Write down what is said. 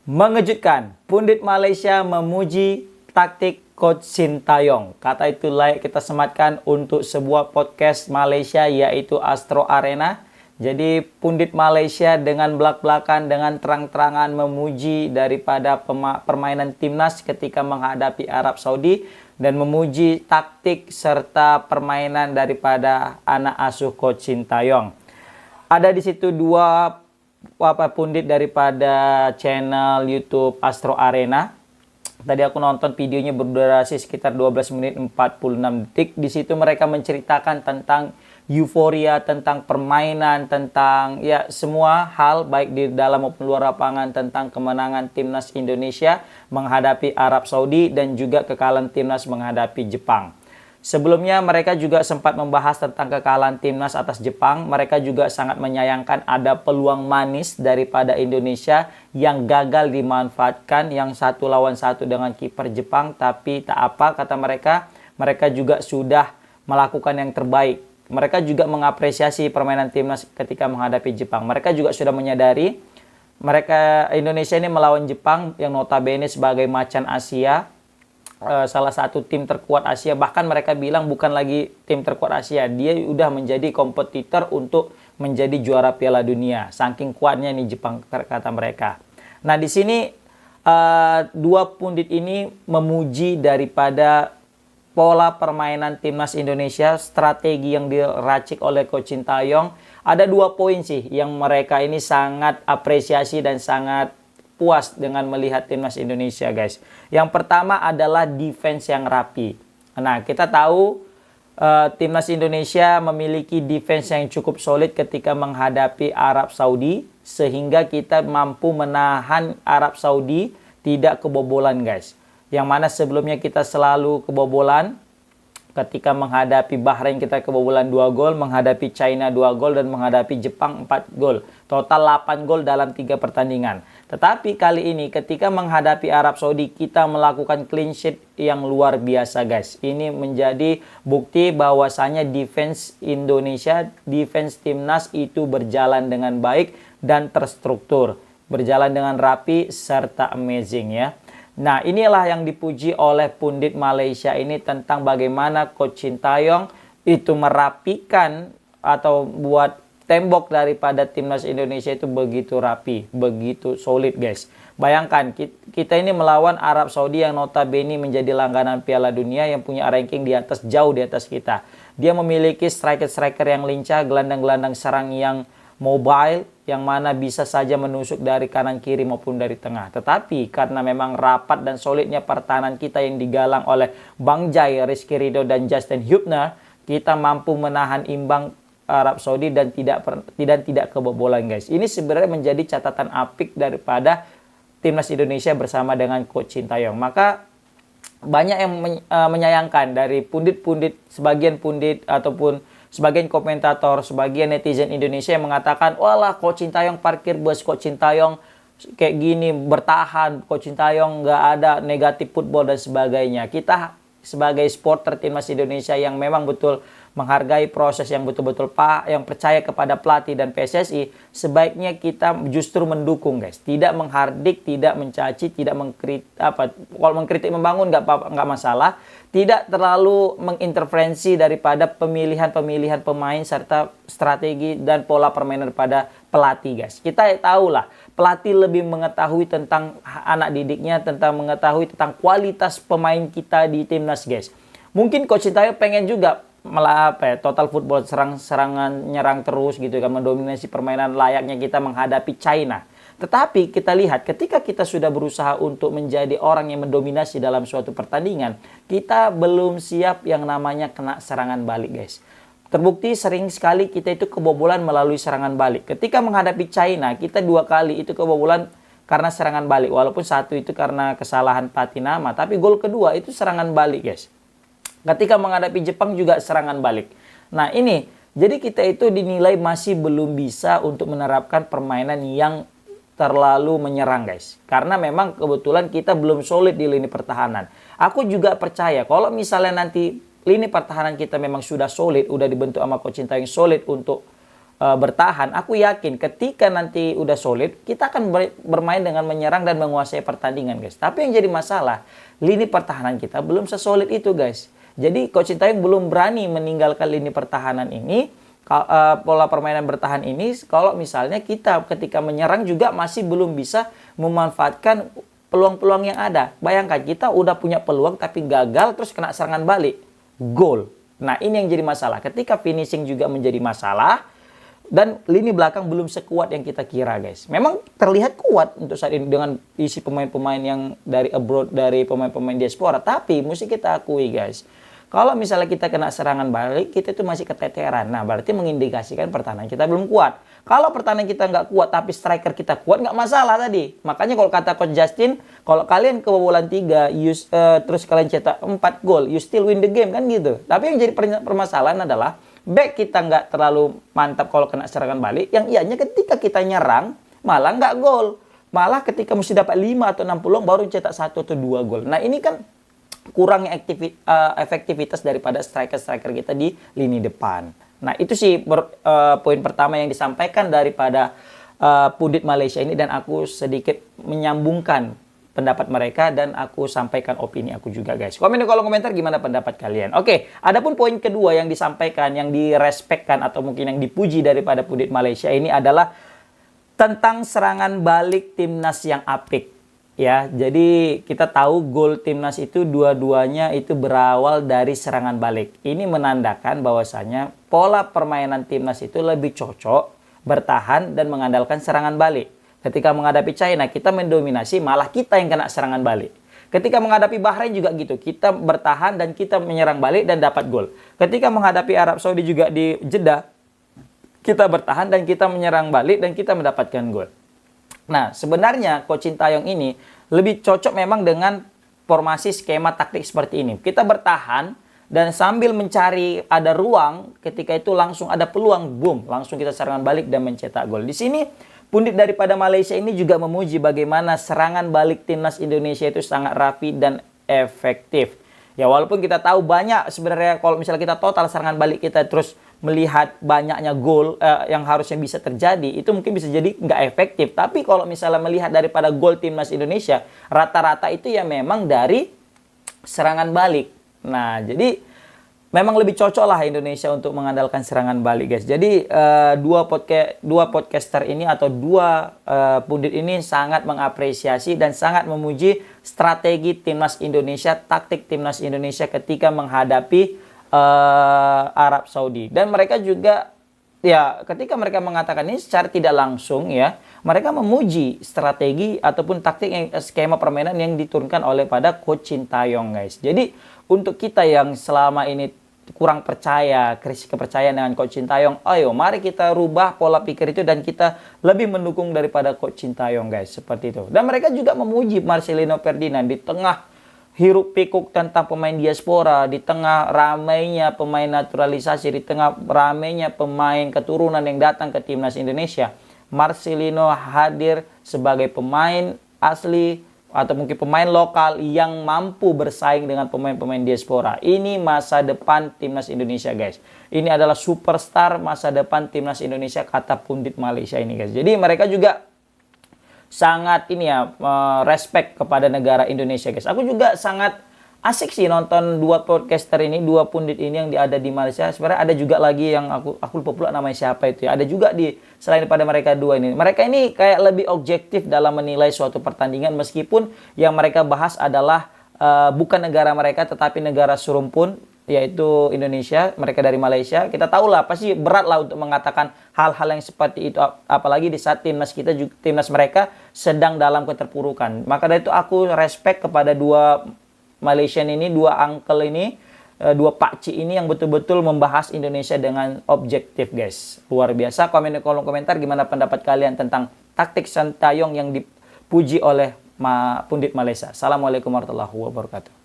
Mengejutkan, pundit Malaysia memuji taktik Coach Sintayong. Kata itu layak kita sematkan untuk sebuah podcast Malaysia yaitu Astro Arena. Jadi pundit Malaysia dengan belak-belakan, dengan terang-terangan memuji daripada permainan timnas ketika menghadapi Arab Saudi dan memuji taktik serta permainan daripada anak asuh Coach Sintayong. Ada di situ dua pundit daripada channel YouTube Astro Arena. Tadi aku nonton videonya berdurasi sekitar 12 menit 46 detik. Di situ mereka menceritakan tentang euforia, tentang permainan, tentang ya semua hal baik di dalam maupun luar lapangan tentang kemenangan timnas Indonesia menghadapi Arab Saudi dan juga kekalahan timnas menghadapi Jepang. Sebelumnya mereka juga sempat membahas tentang kekalahan timnas atas Jepang. Mereka juga sangat menyayangkan ada peluang manis daripada Indonesia yang gagal dimanfaatkan, yang 1-1 dengan kiper Jepang. Tapi tak apa kata mereka, mereka juga sudah melakukan yang terbaik. Mereka juga mengapresiasi permainan timnas ketika menghadapi Jepang. Mereka juga sudah menyadari Indonesia ini melawan Jepang yang notabene sebagai macan Asia, salah satu tim terkuat Asia. Bahkan mereka bilang bukan lagi tim terkuat Asia, dia udah menjadi kompetitor untuk menjadi juara Piala Dunia. Saking kuatnya nih Jepang kata mereka. Nah di sini dua pundit ini memuji daripada pola permainan timnas Indonesia, strategi yang diracik oleh Coach Sintayong. Ada dua poin sih yang mereka ini sangat apresiasi dan sangat puas dengan melihat timnas Indonesia, guys. Yang pertama adalah defense yang rapi. Nah, kita tahu timnas Indonesia memiliki defense yang cukup solid ketika menghadapi Arab Saudi, sehingga kita mampu menahan Arab Saudi tidak kebobolan, guys. Yang mana sebelumnya kita selalu kebobolan. Ketika menghadapi Bahrain kita kebobolan 2 gol, menghadapi China 2 gol, dan menghadapi Jepang 4 gol. Total 8 gol dalam 3 pertandingan. Tetapi kali ini ketika menghadapi Arab Saudi kita melakukan clean sheet yang luar biasa, guys. Ini menjadi bukti bahwasanya defense Indonesia, defense timnas itu berjalan dengan baik dan terstruktur. Berjalan dengan rapi serta amazing ya. Nah, inilah yang dipuji oleh pundit Malaysia ini tentang bagaimana Coach Sintayong itu merapikan atau buat tembok daripada timnas Indonesia itu begitu rapi, begitu solid, guys. Bayangkan, kita ini melawan Arab Saudi yang notabene menjadi langganan Piala Dunia yang punya ranking di atas, jauh di atas kita. Dia memiliki striker-striker yang lincah, gelandang-gelandang serang yang mobile, yang mana bisa saja menusuk dari kanan kiri maupun dari tengah. Tetapi karena memang rapat dan solidnya pertahanan kita yang digalang oleh Bang Jai, Rizky Ridho dan Justin Hubner, kita mampu menahan imbang Arab Saudi dan tidak kebobolan, guys. Ini sebenarnya menjadi catatan apik daripada timnas Indonesia bersama dengan Coach Sintayong. Maka banyak yang menyayangkan dari pundit-pundit, sebagian pundit ataupun sebagian komentator, sebagian netizen Indonesia yang mengatakan, walah Coach Sintayong parkir bus, Coach Sintayong kayak gini, bertahan, Coach Sintayong nggak ada negatif football dan sebagainya. Kita sebagai supporter timnas Indonesia yang memang betul menghargai proses, yang betul-betul yang percaya kepada pelatih dan PSSI, sebaiknya kita justru mendukung, guys. Tidak menghardik, tidak mencaci, tidak mengkritik, kalau mengkritik membangun nggak masalah. Tidak terlalu menginterferensi daripada pemilihan pemain serta strategi dan pola permainan daripada pelatih, guys. Kita tahulah pelatih lebih mengetahui tentang anak didiknya, tentang mengetahui tentang kualitas pemain kita di timnas, guys. Mungkin Coach Sintayong pengen juga total football, serangan nyerang terus gitu kan, mendominasi permainan layaknya kita menghadapi China. Tetapi kita lihat ketika kita sudah berusaha untuk menjadi orang yang mendominasi dalam suatu pertandingan, kita belum siap yang namanya kena serangan balik, guys. Terbukti sering sekali kita itu kebobolan melalui serangan balik. Ketika menghadapi China, kita 2 kali itu kebobolan karena serangan balik. Walaupun satu itu karena kesalahan Patinama, tapi gol kedua itu serangan balik, guys. Ketika menghadapi Jepang juga serangan balik. Nah ini, jadi kita itu dinilai masih belum bisa untuk menerapkan permainan yang terlalu menyerang, guys. Karena memang kebetulan kita belum solid di lini pertahanan. Aku juga percaya kalau misalnya nanti lini pertahanan kita memang sudah solid, udah dibentuk sama Coach Sintayong solid untuk bertahan, aku yakin ketika nanti udah solid, kita akan bermain dengan menyerang dan menguasai pertandingan, guys. Tapi yang jadi masalah, lini pertahanan kita belum sesolid itu, guys. Jadi Coach Sintayong belum berani meninggalkan lini pertahanan ini, pola permainan bertahan ini, kalau misalnya kita ketika menyerang juga masih belum bisa memanfaatkan peluang-peluang yang ada. Bayangkan, kita udah punya peluang tapi gagal, terus kena serangan balik, gol. Nah, ini yang jadi masalah. Ketika finishing juga menjadi masalah, dan lini belakang belum sekuat yang kita kira, guys. Memang terlihat kuat untuk saat ini dengan isi pemain-pemain yang dari abroad, dari pemain-pemain diaspora. Tapi mesti kita akui, guys, kalau misalnya kita kena serangan balik, kita itu masih keteteran. Nah, berarti mengindikasikan pertahanan kita belum kuat. Kalau pertahanan kita nggak kuat, tapi striker kita kuat, nggak masalah tadi. Makanya kalau kata Coach Justin, kalau kalian kebobolan 3, terus kalian cetak 4 gol, you still win the game, kan gitu. Tapi yang jadi permasalahan adalah, back kita nggak terlalu mantap kalau kena serangan balik, yang ianya ketika kita nyerang, malah nggak gol. Malah ketika mesti dapat 5 atau 6 peluang, baru cetak 1 atau 2 gol. Nah, ini kan kurangnya efektivitas daripada striker-striker kita di lini depan. Nah, itu sih poin pertama yang disampaikan daripada pundit Malaysia ini, dan aku sedikit menyambungkan pendapat mereka dan aku sampaikan opini aku juga, guys. Komen di kolom komentar gimana pendapat kalian. Oke, adapun poin kedua yang disampaikan, yang direspekkan atau mungkin yang dipuji daripada pundit Malaysia ini adalah tentang serangan balik timnas yang apik. Ya, jadi kita tahu gol timnas itu dua-duanya itu berawal dari serangan balik. Ini menandakan bahwasanya pola permainan timnas itu lebih cocok bertahan dan mengandalkan serangan balik. Ketika menghadapi China, kita mendominasi, malah kita yang kena serangan balik. Ketika menghadapi Bahrain juga gitu, kita bertahan dan kita menyerang balik dan dapat gol. Ketika menghadapi Arab Saudi juga di Jeddah, kita bertahan dan kita menyerang balik dan kita mendapatkan gol. Nah, sebenarnya Coach Sintayong ini lebih cocok memang dengan formasi skema taktik seperti ini. Kita bertahan dan sambil mencari ada ruang, ketika itu langsung ada peluang, boom, langsung kita serangan balik dan mencetak gol. Di sini pundit daripada Malaysia ini juga memuji bagaimana serangan balik timnas Indonesia itu sangat rapi dan efektif. Ya, walaupun kita tahu banyak sebenarnya kalau misalnya kita total serangan balik kita terus melihat banyaknya gol yang harusnya bisa terjadi, itu mungkin bisa jadi nggak efektif. Tapi kalau misalnya melihat daripada gol timnas Indonesia, rata-rata itu ya memang dari serangan balik. Nah, jadi memang lebih cocok lah Indonesia untuk mengandalkan serangan balik, guys. Jadi dua podcaster ini atau dua pundit ini sangat mengapresiasi dan sangat memuji strategi timnas Indonesia, taktik timnas Indonesia ketika menghadapi Arab Saudi. Dan mereka juga, ya, ketika mereka mengatakan ini secara tidak langsung, ya, mereka memuji strategi ataupun taktik skema permainan yang diturunkan oleh pada Coach Sintayong, guys. Jadi untuk kita yang selama ini kurang percaya, krisis kepercayaan dengan Coach Sintayong, ayo mari kita rubah pola pikir itu dan kita lebih mendukung daripada Coach Sintayong, guys, seperti itu. Dan mereka juga memuji Marcelino Ferdinand di tengah hiruk pikuk tentang pemain diaspora, di tengah ramainya pemain naturalisasi, di tengah ramainya pemain keturunan yang datang ke timnas Indonesia. Marcelino hadir sebagai pemain asli atau mungkin pemain lokal yang mampu bersaing dengan pemain-pemain diaspora. Ini masa depan timnas Indonesia, guys. Ini adalah superstar masa depan timnas Indonesia, kata pundit Malaysia ini, guys. Jadi mereka juga sangat respect kepada negara Indonesia, guys. Aku juga sangat asik sih nonton dua podcaster ini, dua pundit ini yang ada di Malaysia. Sebenarnya ada juga lagi yang aku lupa pula namanya siapa itu ya. Ada juga selain daripada mereka dua ini. Mereka ini kayak lebih objektif dalam menilai suatu pertandingan, meskipun yang mereka bahas adalah bukan negara mereka tetapi negara serumpun, yaitu Indonesia. Mereka dari Malaysia. Kita tahu lah pasti berat lah untuk mengatakan hal-hal yang seperti itu, apalagi di saat timnas mereka sedang dalam keterpurukan. Maka dari itu aku respect kepada dua Malaysian ini, dua uncle ini, dua pakcik ini yang betul-betul membahas Indonesia dengan objektif, guys. Luar biasa. Komen di kolom komentar gimana pendapat kalian tentang taktik Sintayong yang dipuji oleh pundit Malaysia. Assalamualaikum warahmatullahi wabarakatuh.